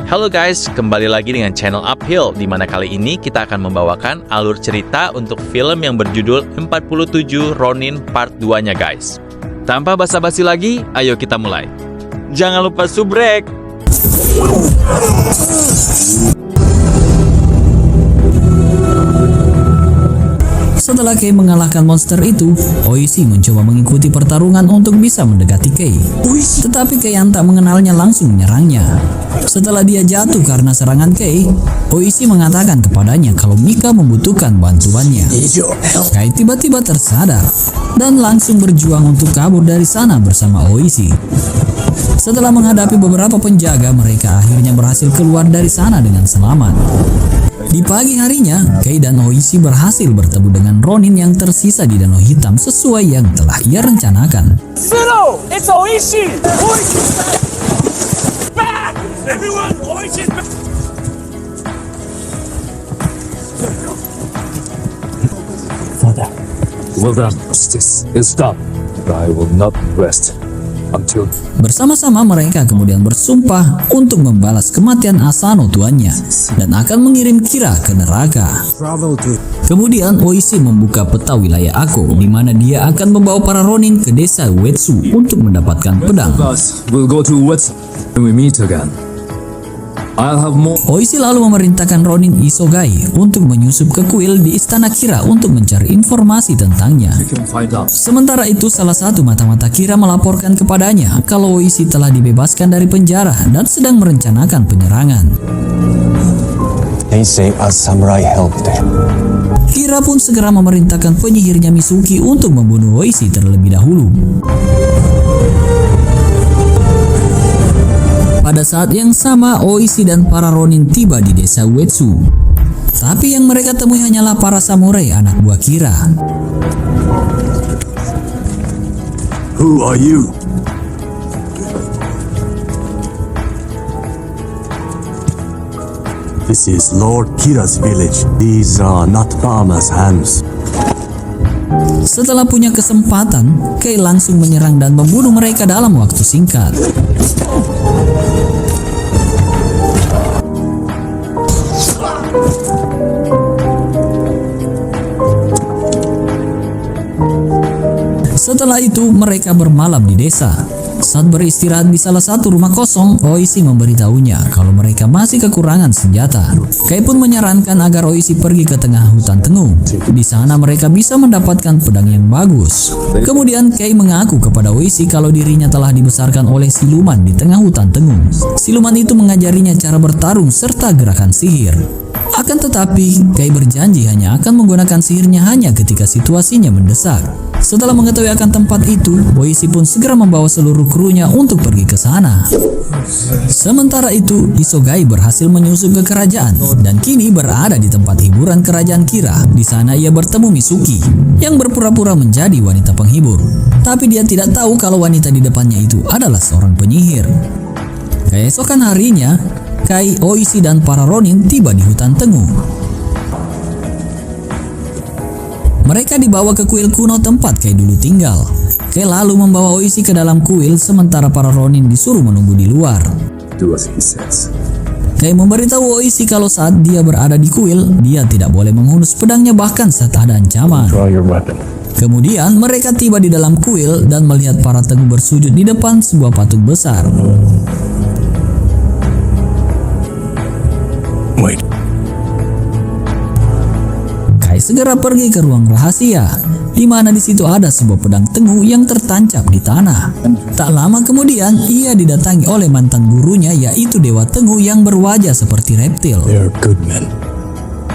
Halo guys, kembali lagi dengan channel Uphill, di mana kali ini kita akan membawakan alur cerita untuk film yang berjudul 47 Ronin Part 2-nya guys. Tanpa basa-basi lagi, ayo kita mulai. Jangan lupa subrek! Setelah Kei mengalahkan monster itu, Oishi mencoba mengikuti pertarungan untuk bisa mendekati Kei. Tetapi Kei yang tak mengenalnya langsung menyerangnya. Setelah dia jatuh karena serangan Kei, Oishi mengatakan kepadanya kalau Mika membutuhkan bantuannya. Kei tiba-tiba tersadar dan langsung berjuang untuk kabur dari sana bersama Oishi. Setelah menghadapi beberapa penjaga, mereka akhirnya berhasil keluar dari sana dengan selamat. Di pagi harinya, Kei dan Oishi berhasil bertemu dengan Ronin yang tersisa di Danau Hitam sesuai yang telah ia rencanakan. Zero! It's Oishi! Oishi's back! Everyone, Oishi's back! Father, well done. Justice is done. I will not rest until... Bersama-sama mereka kemudian bersumpah untuk membalas kematian Asano tuannya dan akan mengirim Kira ke neraka. Kemudian Oishi membuka peta wilayah Ako, di mana dia akan membawa para Ronin ke desa Uetsu untuk mendapatkan pedang. We'll go to Uetsu when we meet again. I'll have more... Oishi lalu memerintahkan Ronin Isogai untuk menyusup ke kuil di istana Kira untuk mencari informasi tentangnya. We can find out. Sementara itu, salah satu mata-mata Kira melaporkan kepadanya kalau Oishi telah dibebaskan dari penjara dan sedang merencanakan penyerangan. They say a samurai helped him. Kira pun segera memerintahkan penyihirnya Misuki untuk membunuh Oishi terlebih dahulu. Pada saat yang sama, Oishi dan para Ronin tiba di desa Uetsu. Tapi yang mereka temui hanyalah para samurai anak buah Kira. Who are you? This is Lord Kira's village. These are not farmers' hands. Setelah punya kesempatan, Kei langsung menyerang dan membunuh mereka dalam waktu singkat. Setelah itu, mereka bermalam di desa. Saat beristirahat di salah satu rumah kosong, Oishi memberitahunya kalau mereka masih kekurangan senjata. Kei pun menyarankan agar Oishi pergi ke tengah hutan tengu. Di sana mereka bisa mendapatkan pedang yang bagus. Kemudian Kei mengaku kepada Oishi kalau dirinya telah dibesarkan oleh siluman di tengah hutan tengu. Siluman itu mengajarinya cara bertarung serta gerakan sihir. Akan tetapi, Kei berjanji hanya akan menggunakan sihirnya hanya ketika situasinya mendesak. Setelah mengetahui akan tempat itu, Oishi pun segera membawa seluruh krunya untuk pergi ke sana. Sementara itu, Isogai berhasil menyusup ke kerajaan dan kini berada di tempat hiburan kerajaan Kira. Di sana ia bertemu Misuki yang berpura-pura menjadi wanita penghibur. Tapi dia tidak tahu kalau wanita di depannya itu adalah seorang penyihir. Keesokan harinya, Kei, Oishi dan para Ronin tiba di hutan tengu. Mereka dibawa ke kuil kuno tempat Kei dulu tinggal. Kei lalu membawa Oishi ke dalam kuil sementara para Ronin disuruh menunggu di luar. Do as he says. Kei memberitahu Oishi kalau saat dia berada di kuil, dia tidak boleh menghunus pedangnya bahkan saat ada ancaman. Draw your weapon. Kemudian mereka tiba di dalam kuil dan melihat para tengu bersujud di depan sebuah patung besar. Wait. Kei segera pergi ke ruang rahasia, di mana di situ ada sebuah pedang tengu yang tertancap di tanah. Tak lama kemudian, ia didatangi oleh mantan gurunya, yaitu Dewa Tengu yang berwajah seperti reptil. They're good men.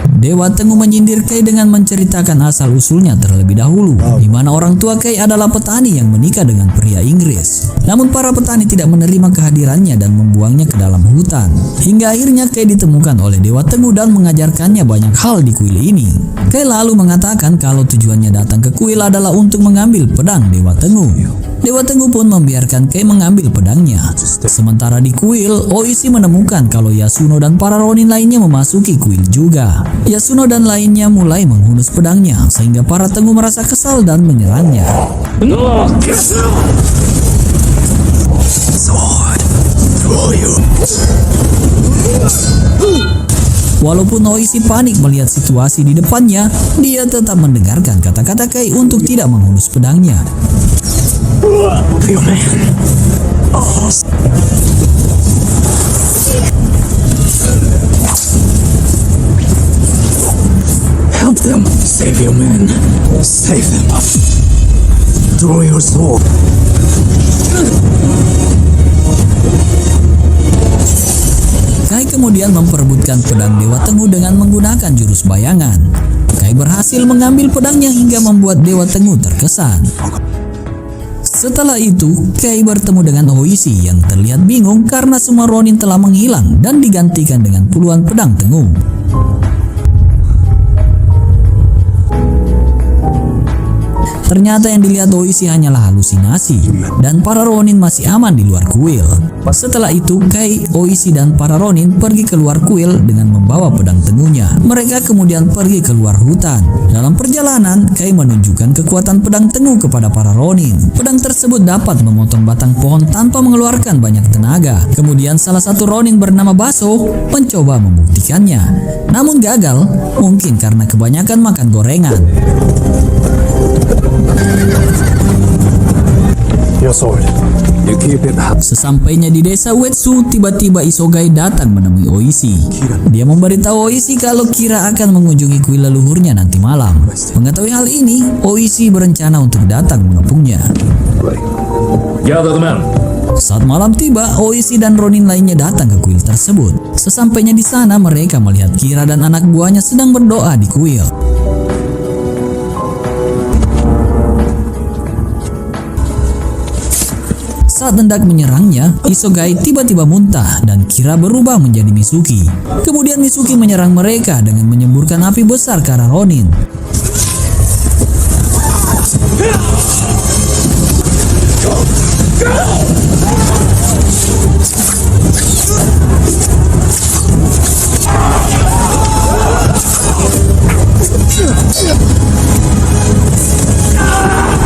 Dewa Tengu menyindir Kei dengan menceritakan asal-usulnya terlebih dahulu, di mana orang tua Kei adalah petani yang menikah dengan pria Inggris. Namun para petani tidak menerima kehadirannya dan membuangnya ke dalam hutan. Hingga akhirnya Kei ditemukan oleh Dewa Tengu dan mengajarkannya banyak hal di kuil ini. Kei lalu mengatakan kalau tujuannya datang ke kuil adalah untuk mengambil pedang Dewa Tengu. Dewa Tengu pun membiarkan Kei mengambil pedangnya. Sementara di kuil, Oishi menemukan kalau Yasuno dan para Ronin lainnya memasuki kuil juga. Yasuno dan lainnya mulai menghunus pedangnya, sehingga para Tengu merasa kesal dan menyerangnya. Sword. Draw you. Walaupun Oishi panik melihat situasi di depannya, dia tetap mendengarkan kata-kata Kei untuk tidak menghunus pedangnya. Help them. Save your men. Save them. Draw your sword. Kai kemudian memperebutkan pedang Dewa Tengu dengan menggunakan jurus bayangan. Kai berhasil mengambil pedangnya hingga membuat Dewa Tengu terkesan. Setelah itu, Kai bertemu dengan Oishi yang terlihat bingung karena semua Ronin telah menghilang dan digantikan dengan puluhan pedang Tengu. Ternyata yang dilihat Oishi hanyalah halusinasi, dan para Ronin masih aman di luar kuil. Setelah itu, Kai, Oishi, dan para Ronin pergi keluar kuil dengan membawa pedang Tengunya. Mereka kemudian pergi keluar hutan. Dalam perjalanan, Kai menunjukkan kekuatan pedang Tengu kepada para Ronin. Pedang tersebut dapat memotong batang pohon tanpa mengeluarkan banyak tenaga. Kemudian salah satu Ronin bernama Baso mencoba membuktikannya, namun gagal, mungkin karena kebanyakan makan gorengan. Your sword. You keep it. Sesampainya di desa Uetsu, tiba-tiba Isogai datang menemui Oishi. Dia memberitahu Oishi kalau Kira akan mengunjungi kuil leluhurnya nanti malam. Mengetahui hal ini, Oishi berencana untuk datang mengepungnya. Gather the men. Saat malam tiba, Oishi dan Ronin lainnya datang ke kuil tersebut. Sesampainya di sana, mereka melihat Kira dan anak buahnya sedang berdoa di kuil. Saat hendak menyerangnya, Isogai tiba-tiba muntah dan Kira berubah menjadi Mitsuki. Kemudian Mitsuki menyerang mereka dengan menyemburkan api besar ke arah Ronin.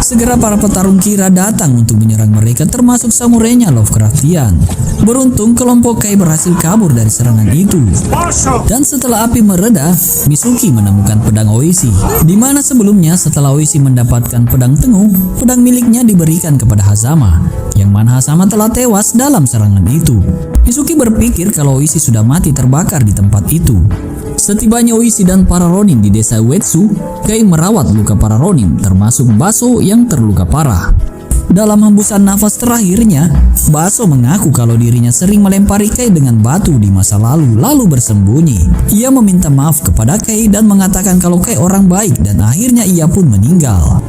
Segera para petarung Kira datang untuk menyerang mereka, termasuk samurainya Lovecraftian. Beruntung kelompok Kai berhasil kabur dari serangan itu. Dan setelah api mereda, Mitsuki menemukan pedang Oishi, di mana sebelumnya setelah Oishi mendapatkan pedang Tengu, pedang miliknya diberikan kepada Hazama, yang mana Hazama telah tewas dalam serangan itu. Mitsuki berpikir kalau Oishi sudah mati terbakar di tempat itu. Setibanya Oishi dan para Ronin di desa Uetsu, Kai merawat luka para Ronin, termasuk Baso yang terluka parah. Dalam hembusan nafas terakhirnya, Baso mengaku kalau dirinya sering melempari Kai dengan batu di masa lalu bersembunyi. Ia meminta maaf kepada Kai dan mengatakan kalau Kai orang baik, dan akhirnya ia pun meninggal.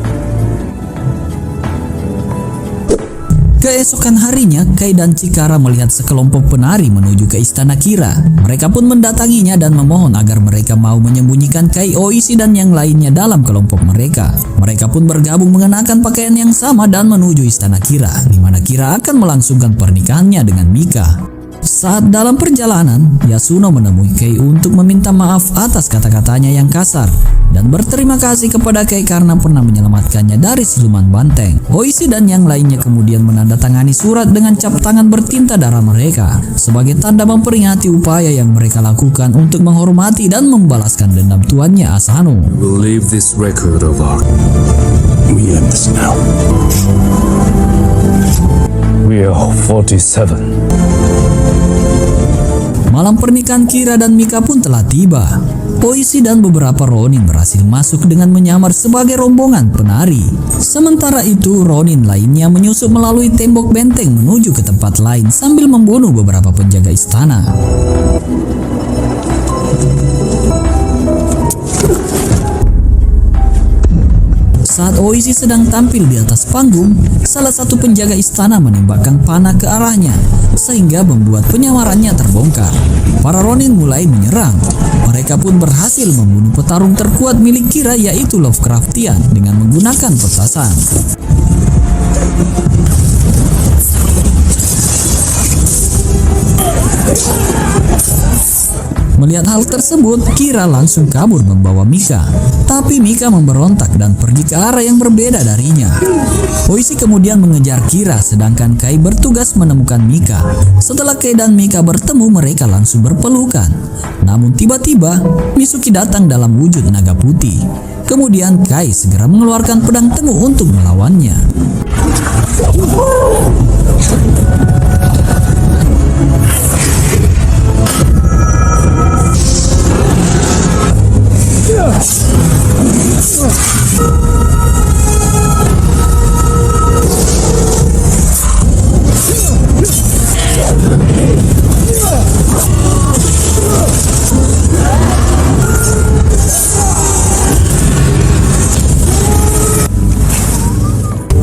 Keesokan harinya, Kai dan Chikara melihat sekelompok penari menuju ke istana Kira. Mereka pun mendatanginya dan memohon agar mereka mau menyembunyikan Kai, Oishi, dan yang lainnya dalam kelompok mereka. Mereka pun bergabung mengenakan pakaian yang sama dan menuju istana Kira, di mana Kira akan melangsungkan pernikahannya dengan Mika. Saat dalam perjalanan, Yasuno menemui Kai untuk meminta maaf atas kata-katanya yang kasar dan berterima kasih kepada Kai karena pernah menyelamatkannya dari siluman banteng. Oishi dan yang lainnya kemudian menandatangani surat dengan cap tangan bertinta darah mereka sebagai tanda memperingati upaya yang mereka lakukan untuk menghormati dan membalaskan dendam tuannya Asano. We'll leave this record of our. We end this now. We are 47. Malam pernikahan Kira dan Mika pun telah tiba. Oishi dan beberapa Ronin berhasil masuk dengan menyamar sebagai rombongan penari. Sementara itu, Ronin lainnya menyusup melalui tembok benteng menuju ke tempat lain sambil membunuh beberapa penjaga istana. Saat Oishi sedang tampil di atas panggung, salah satu penjaga istana menembakkan panah ke arahnya, sehingga membuat penyamarannya terbongkar. Para Ronin mulai menyerang. Mereka pun berhasil membunuh petarung terkuat milik Kira, yaitu Lovecraftian, dengan menggunakan petasan. Melihat hal tersebut, Kira langsung kabur membawa Mika. Tapi Mika memberontak dan pergi ke arah yang berbeda darinya. Oishi kemudian mengejar Kira, sedangkan Kai bertugas menemukan Mika. Setelah Kai dan Mika bertemu, mereka langsung berpelukan. Namun tiba-tiba, Mitsuki datang dalam wujud naga putih. Kemudian Kai segera mengeluarkan pedang temu untuk melawannya.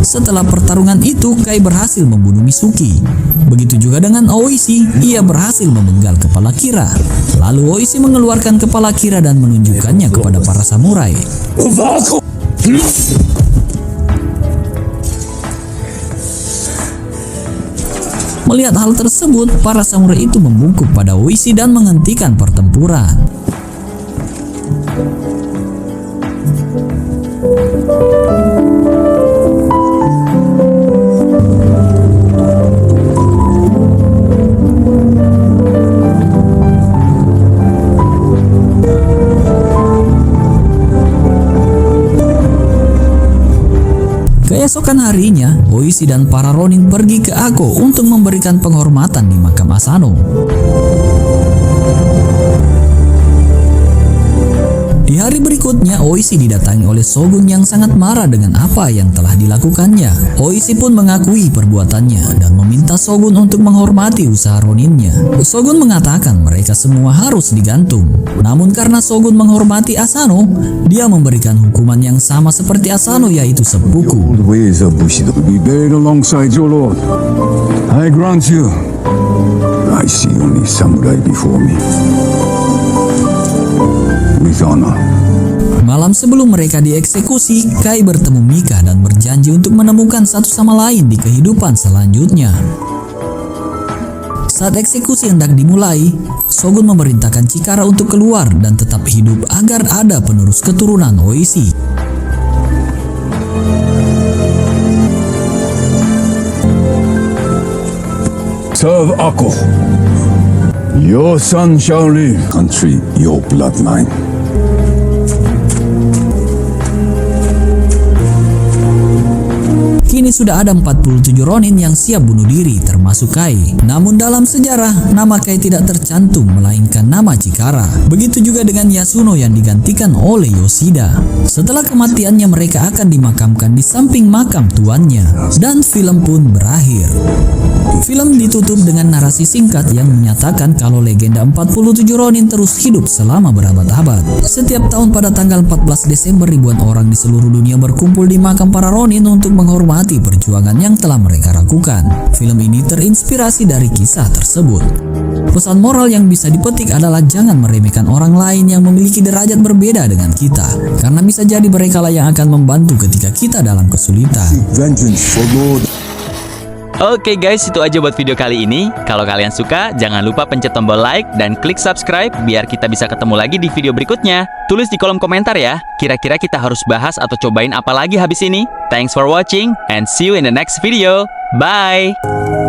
Setelah pertarungan itu, Kai berhasil membunuh Mitsuki. Begitu juga dengan Oishi, ia berhasil memenggal kepala Kira. Lalu Oishi mengeluarkan kepala Kira dan menunjukkannya kepada para samurai. Melihat hal tersebut, para samurai itu membungkuk pada Oishi dan menghentikan pertempuran. Keesokan harinya, Oishi dan para Ronin pergi ke Ako untuk memberikan penghormatan di makam Asano. Di hari berikutnya, Oishi didatangi oleh Shogun yang sangat marah dengan apa yang telah dilakukannya. Oishi pun mengakui perbuatannya dan meminta Shogun untuk menghormati usaha Roninnya. Shogun mengatakan mereka semua harus digantung. Namun karena Shogun menghormati Asano, dia memberikan hukuman yang sama seperti Asano, yaitu seppuku. Old ways of Bushido will be buried alongside your lord. I grant you. I see only samurai before me. With honor. Malam sebelum mereka dieksekusi, Kai bertemu Mika dan berjanji untuk menemukan satu sama lain di kehidupan selanjutnya. Saat eksekusi hendak dimulai, Shogun memerintahkan Chikara untuk keluar dan tetap hidup agar ada penerus keturunan Oishi. Serve Ako. Your son shall live. Country, your bloodline. Kini sudah ada 47 Ronin yang siap bunuh diri, termasuk Kai. Namun dalam sejarah, nama Kai tidak tercantum, melainkan nama Chikara. Begitu juga dengan Yasuno yang digantikan oleh Yoshida. Setelah kematiannya, mereka akan dimakamkan di samping makam tuannya. Dan film pun berakhir. Film ditutup dengan narasi singkat yang menyatakan kalau legenda 47 Ronin terus hidup selama berabad-abad. Setiap tahun pada tanggal 14 Desember, ribuan orang di seluruh dunia berkumpul di makam para Ronin untuk menghormati perjuangan yang telah mereka lakukan. Film ini terinspirasi dari kisah tersebut. Pesan moral yang bisa dipetik adalah jangan meremehkan orang lain yang memiliki derajat berbeda dengan kita, karena bisa jadi mereka lah yang akan membantu ketika kita dalam kesulitan. Vengeance for Lord. Oke guys, itu aja buat video kali ini. Kalau kalian suka, jangan lupa pencet tombol like dan klik subscribe biar kita bisa ketemu lagi di video berikutnya. Tulis di kolom komentar ya, kira-kira kita harus bahas atau cobain apa lagi habis ini. Thanks for watching and see you in the next video. Bye!